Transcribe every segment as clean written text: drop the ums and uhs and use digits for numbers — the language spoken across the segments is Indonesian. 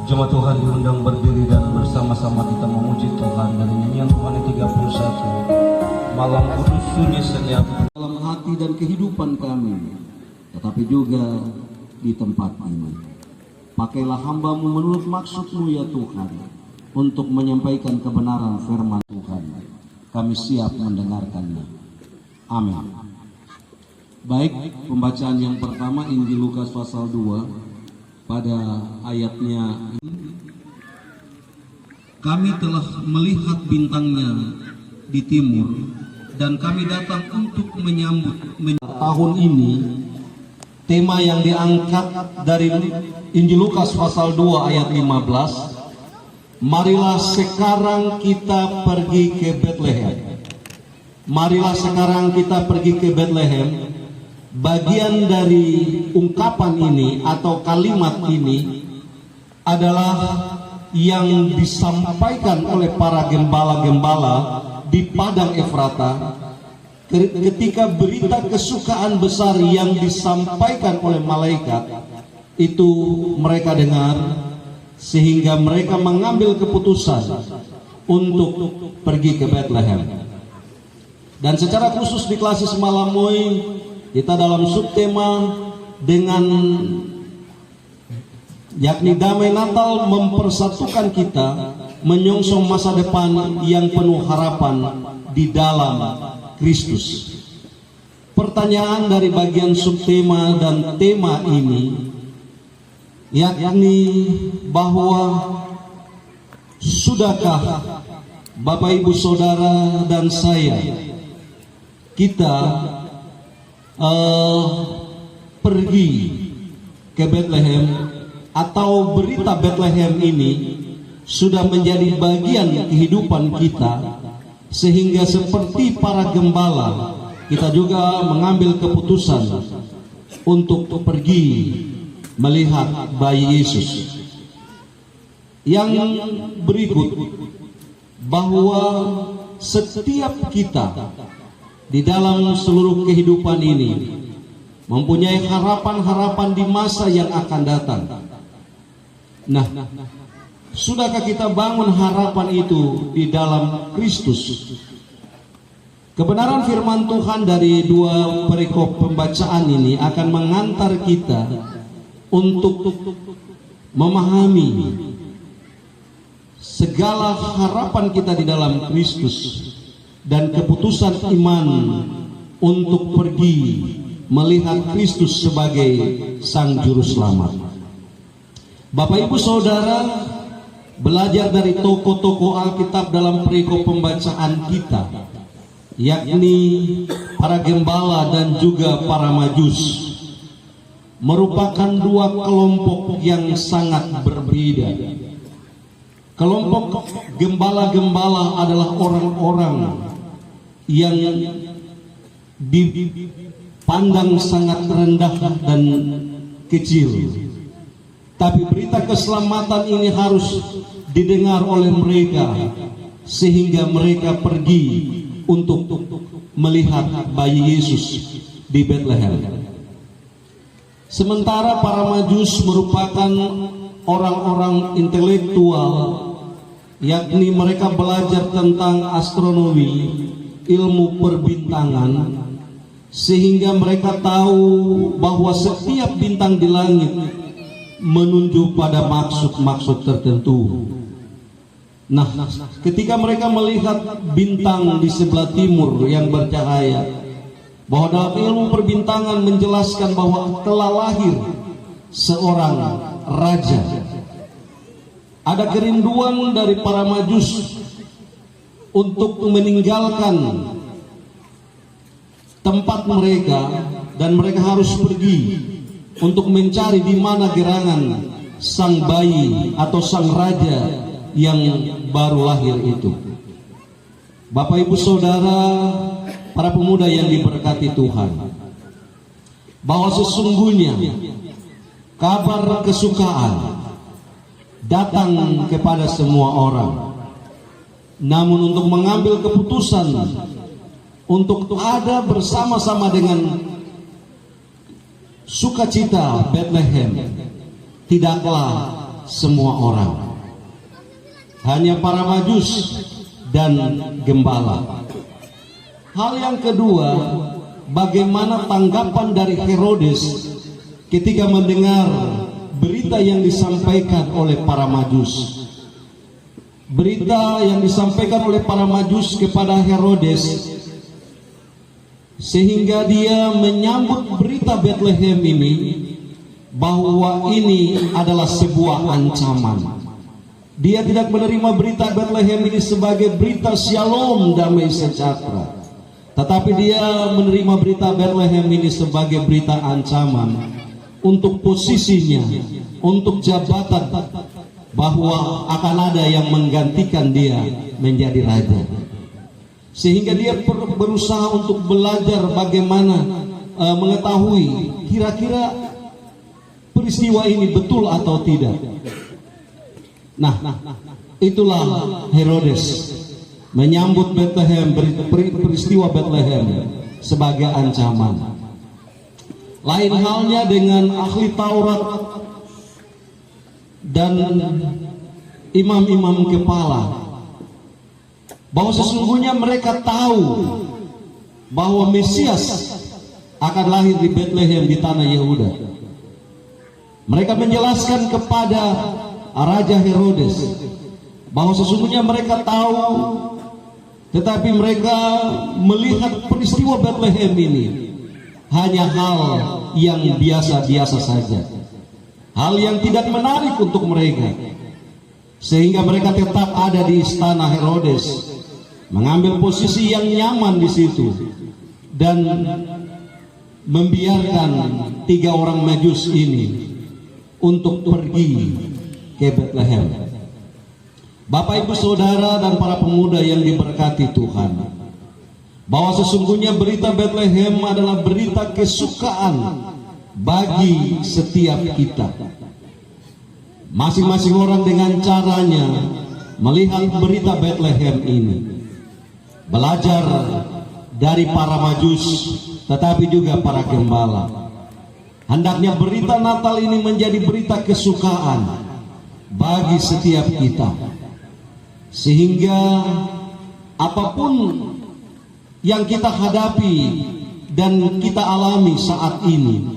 Jemaat Tuhan diundang berdiri dan bersama-sama kita memuji Tuhan dari nyanyian Tuhan 31. Malam kudus sunyi senyap dalam hati dan kehidupan kami, tetapi juga di tempat ini. Pakailah hamba-Mu menurut maksud-Mu ya Tuhan, untuk menyampaikan kebenaran firman Tuhan. Kami siap mendengarkannya. Amin. Baik, pembacaan yang pertama Injil Lukas pasal 2. Pada ayatnya, kami telah melihat bintangnya di timur dan kami datang untuk menyambut. Tahun ini tema yang diangkat dari Injil Lukas pasal 2 ayat 15, marilah sekarang kita pergi ke Betlehem. Marilah sekarang kita pergi ke Betlehem. Bagian dari ungkapan ini atau kalimat ini adalah yang disampaikan oleh para gembala-gembala di padang Efrata ketika berita kesukaan besar yang disampaikan oleh malaikat itu mereka dengar, sehingga mereka mengambil keputusan untuk pergi ke Bethlehem. Dan secara khusus di Klasis Malamoy kita dalam subtema dengan yakni damai Natal mempersatukan kita menyongsong masa depan yang penuh harapan di dalam Kristus. Pertanyaan dari bagian subtema dan tema ini yakni bahwa sudahkah Bapak Ibu Saudara dan saya kita pergi ke Bethlehem, atau berita Bethlehem ini sudah menjadi bagian kehidupan kita, sehingga seperti para gembala kita juga mengambil keputusan untuk pergi melihat bayi Yesus. Yang berikut, bahwa setiap kita di dalam seluruh kehidupan ini mempunyai harapan-harapan di masa yang akan datang. Nah, sudahkah kita bangun harapan itu di dalam Kristus? Kebenaran firman Tuhan dari dua perikop pembacaan ini akan mengantar kita untuk memahami segala harapan kita di dalam Kristus dan keputusan iman untuk pergi melihat Kristus sebagai Sang Juru Selamat. Bapak Ibu Saudara, belajar dari tokoh-tokoh Alkitab dalam perikop pembacaan kita, yakni para gembala dan juga para majus, merupakan dua kelompok yang sangat berbeda. Kelompok gembala-gembala adalah orang-orang yang dipandang sangat rendah dan kecil, tapi berita keselamatan ini harus didengar oleh mereka, sehingga mereka pergi untuk melihat bayi Yesus di Bethlehem. Sementara para majus merupakan orang-orang intelektual, yakni mereka belajar tentang astronomi, ilmu perbintangan, sehingga mereka tahu bahwa setiap bintang di langit menunjuk pada maksud-maksud tertentu. Nah, ketika mereka melihat bintang di sebelah timur yang bercahaya, bahwa dalam ilmu perbintangan menjelaskan bahwa telah lahir seorang raja, ada kerinduan dari para majus untuk meninggalkan tempat mereka, dan mereka harus pergi untuk mencari di mana gerangan sang bayi atau sang raja yang baru lahir itu. Bapak Ibu Saudara, para pemuda yang diberkati Tuhan, bahwa sesungguhnya kabar kesukaan datang kepada semua orang. Namun untuk mengambil keputusan untuk ada bersama-sama dengan sukacita Bethlehem tidaklah semua orang. Hanya para majus dan gembala. Hal yang kedua, bagaimana tanggapan dari Herodes ketika mendengar berita yang disampaikan oleh para majus. Berita yang disampaikan oleh para majus kepada Herodes, sehingga dia menyambut berita Bethlehem ini bahwa ini adalah sebuah ancaman. Dia tidak menerima berita Bethlehem ini sebagai berita shalom, damai sejahtera, tetapi dia menerima berita Bethlehem ini sebagai berita ancaman untuk posisinya, untuk jabatan, bahwa akan ada yang menggantikan dia menjadi raja. Sehingga dia berusaha untuk belajar bagaimana mengetahui kira-kira peristiwa ini betul atau tidak. Nah, itulah Herodes menyambut Bethlehem, peristiwa Bethlehem sebagai ancaman. Lain halnya dengan ahli Taurat dan imam-imam kepala, bahwa sesungguhnya mereka tahu bahwa Mesias akan lahir di Bethlehem di tanah Yehuda. Mereka menjelaskan kepada Raja Herodes bahwa sesungguhnya mereka tahu, tetapi mereka melihat peristiwa Bethlehem ini hanya hal yang biasa-biasa saja, hal yang tidak menarik untuk mereka, sehingga mereka tetap ada di istana Herodes, mengambil posisi yang nyaman di situ dan membiarkan 3 orang Majus ini untuk pergi ke Bethlehem. Bapak, Ibu, Saudara, dan para pemuda yang diberkati Tuhan, bahwa sesungguhnya berita Bethlehem adalah berita kesukaan bagi setiap kita. Masing-masing orang dengan caranya melihat berita Bethlehem ini, belajar dari para Majus, tetapi juga para gembala. Hendaknya berita Natal ini menjadi berita kesukaan bagi setiap kita, sehingga apapun yang kita hadapi dan kita alami saat ini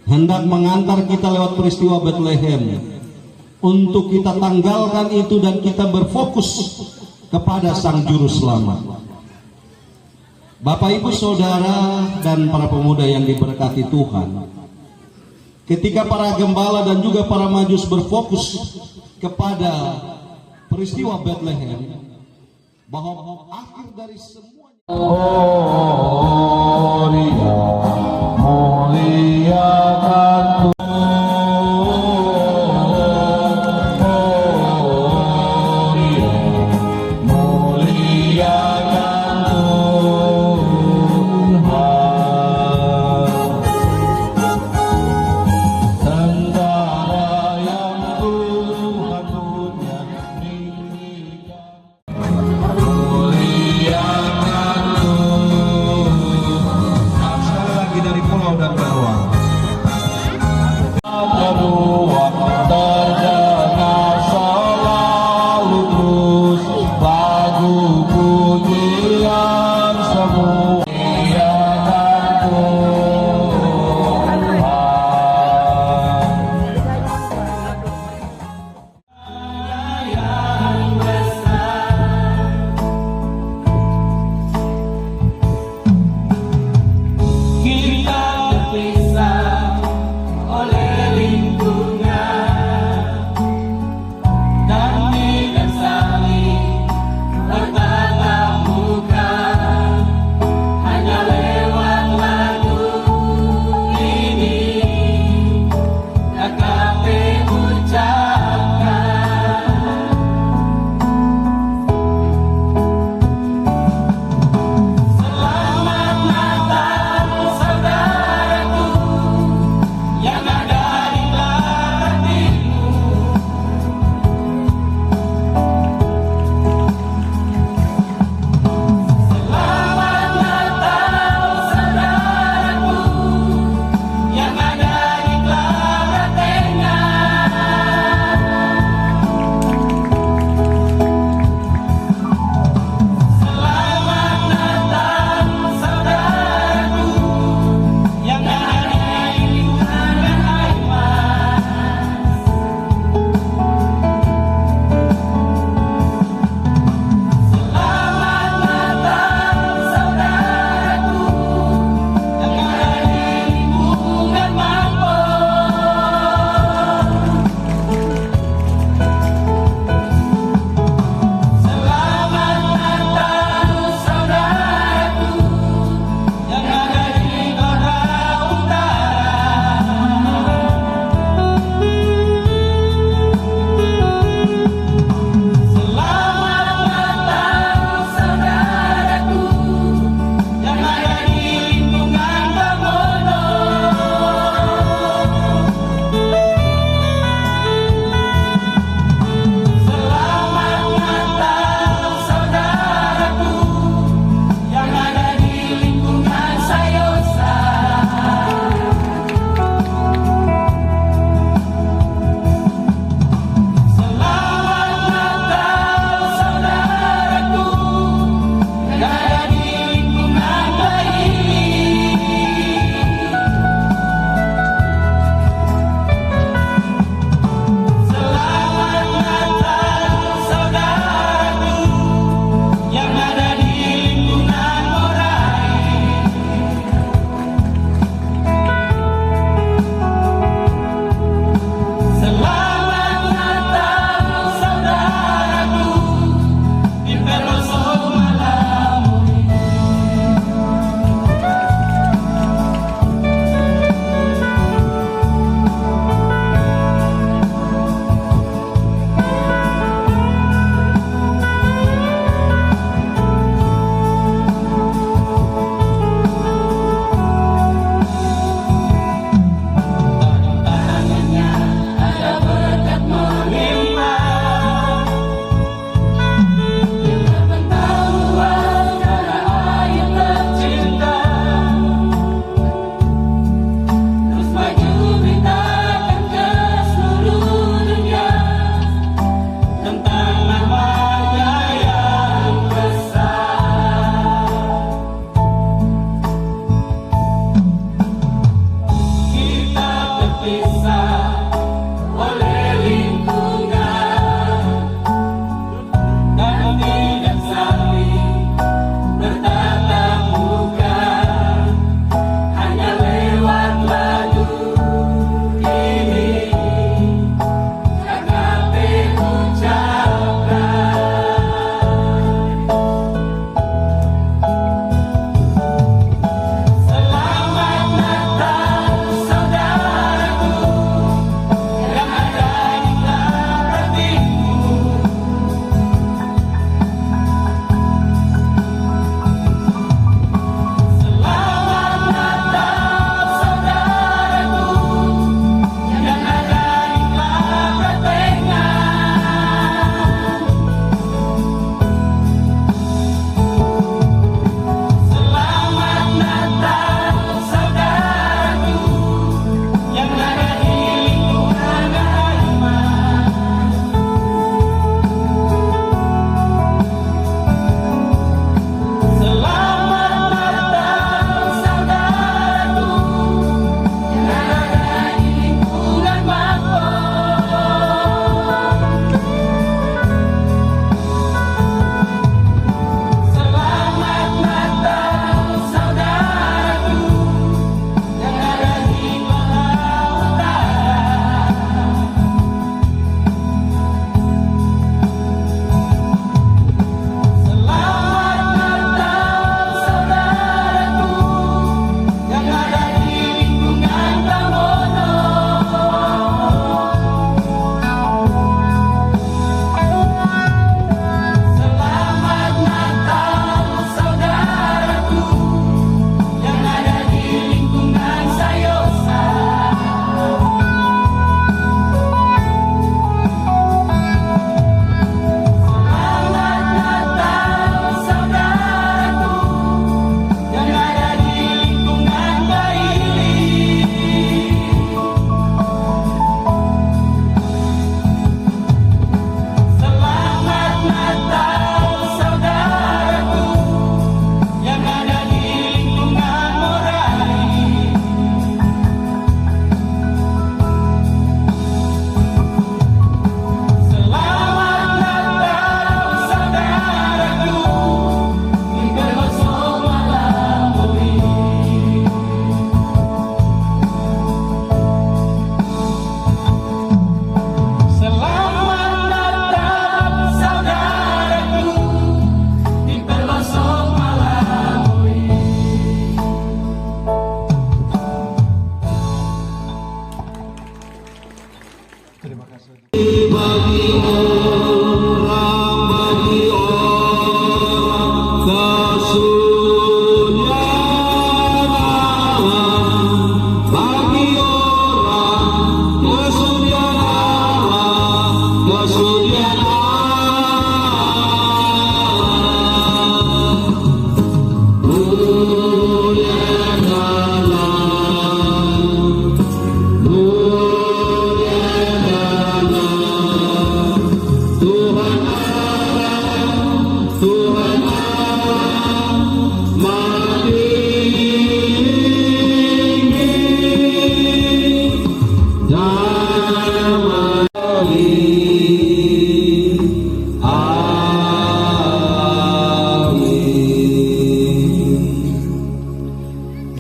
hendak mengantar kita lewat peristiwa Bethlehem untuk kita tanggalkan itu dan kita berfokus kepada Sang Juru Selamat. Bapak, Ibu, Saudara, dan para pemuda yang diberkati Tuhan, ketika para gembala dan juga para Majus berfokus kepada peristiwa Bethlehem, bahwa akhir dari semuanya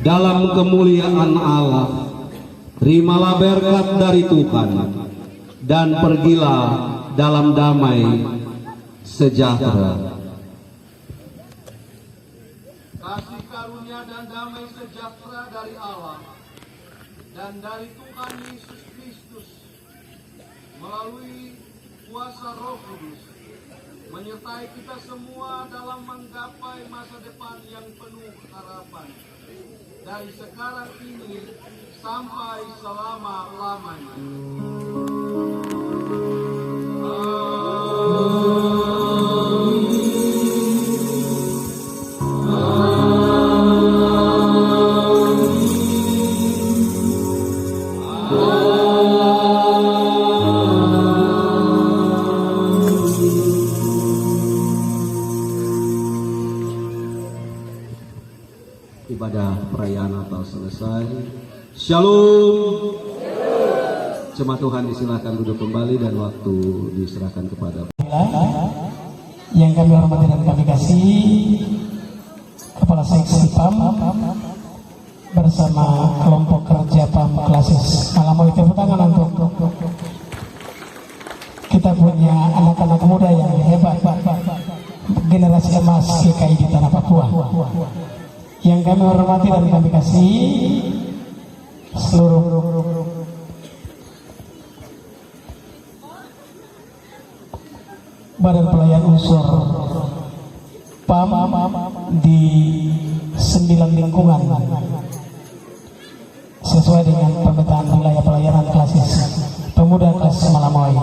Dalam kemuliaan Allah, terimalah berkat dari Tuhan, dan pergilah dalam damai sejahtera. Kasih karunia dan damai sejahtera dari Allah dan dari Tuhan Yesus Kristus melalui kuasa Roh Kudus menyertai kita semua dalam menggapai masa depan yang penuh harapan dari sekarang ini sampai selama-lamanya. Ibadah perayaan Natal selesai. Shalom. Jemaat Tuhan disilakan duduk kembali dan waktu diserahkan kepada yang kami hormati dan kami kasih Kepala Seksi PAM bersama kelompok kerja PAM Klasis. Malam mau tepuk tangan untuk kita punya anak-anak muda yang hebat, generasi emas GKI di tanah Papua. Yang kami hormati dan kami kasih seluruh badan pelayan unsur PAM di 9 lingkungan sesuai dengan pemetaan wilayah pelayanan klasis pemuda kelas Malamoy.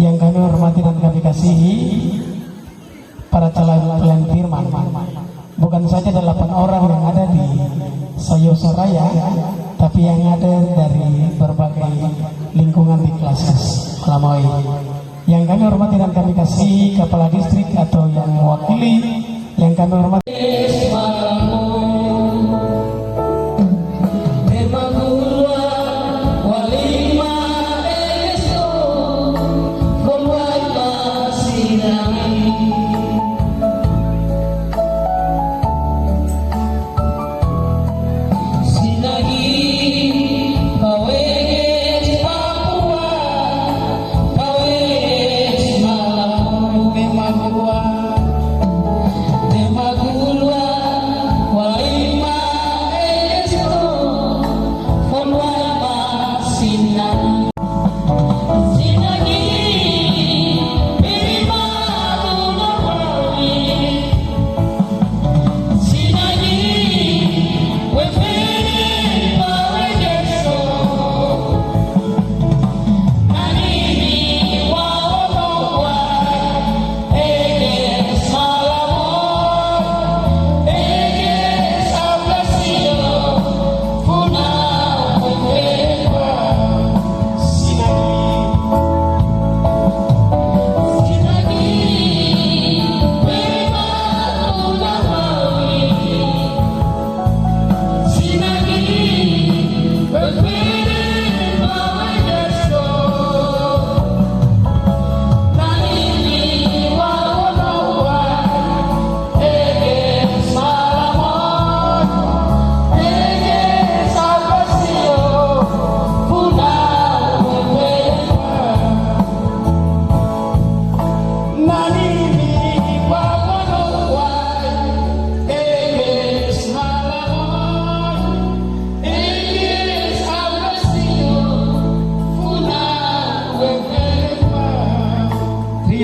Yang kami hormati dan kami kasihi para calon pelayan firman, bukan saja 8 orang yang ada di Sayoso Raya, tapi yang ada dari berbagai lingkungan di klasis Malamoy. Yang kami hormati dan kami kasih kepala distrik atau yang mewakili, yang kami hormati. Demagulwa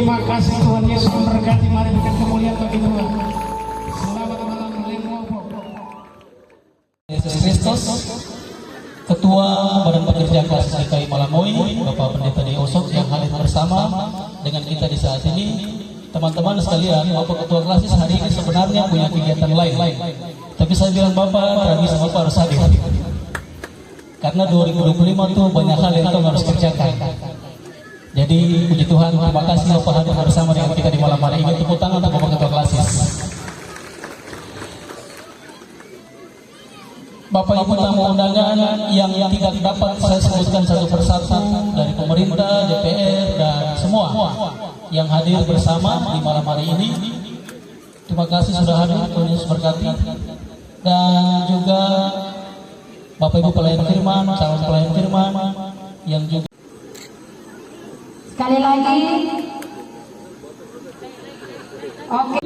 Terima kasih Tuhan Yesus memberkati. Mari berikan kemuliaan bagi Tuhan. Selamat malam Limpopo. Yesus Kristus, Ketua Badan Pekerja Kelas DKI Malamoy, Bapak Pendeta Diosok yang hadir bersama dengan kita di saat ini. Teman-teman sekalian, Bapak Ketua Klasis hari ini sebenarnya punya kegiatan lain. Tapi saya bilang Bapak, tradisi Bapak harus hadir. Karena 2025 tuh banyak hal yang Tuhan harus kerjakan. Jadi puji Tuhan, terima kasih Bapak hadir bersama dengan kita di malam hari ini. Tepuk tangan untuk Bapak Ketua Klasis. Bapak Ibu tamu undangan yang tidak dapat saya sebutkan satu persatu dari pemerintah, DPR dan semua yang hadir bersama di malam hari ini. Terima kasih sudah hadir, Tuhan Yesus berkati. Dan juga Bapak Ibu pelayan firman, calon pelayan firman yang juga Sekali lagi. Oke.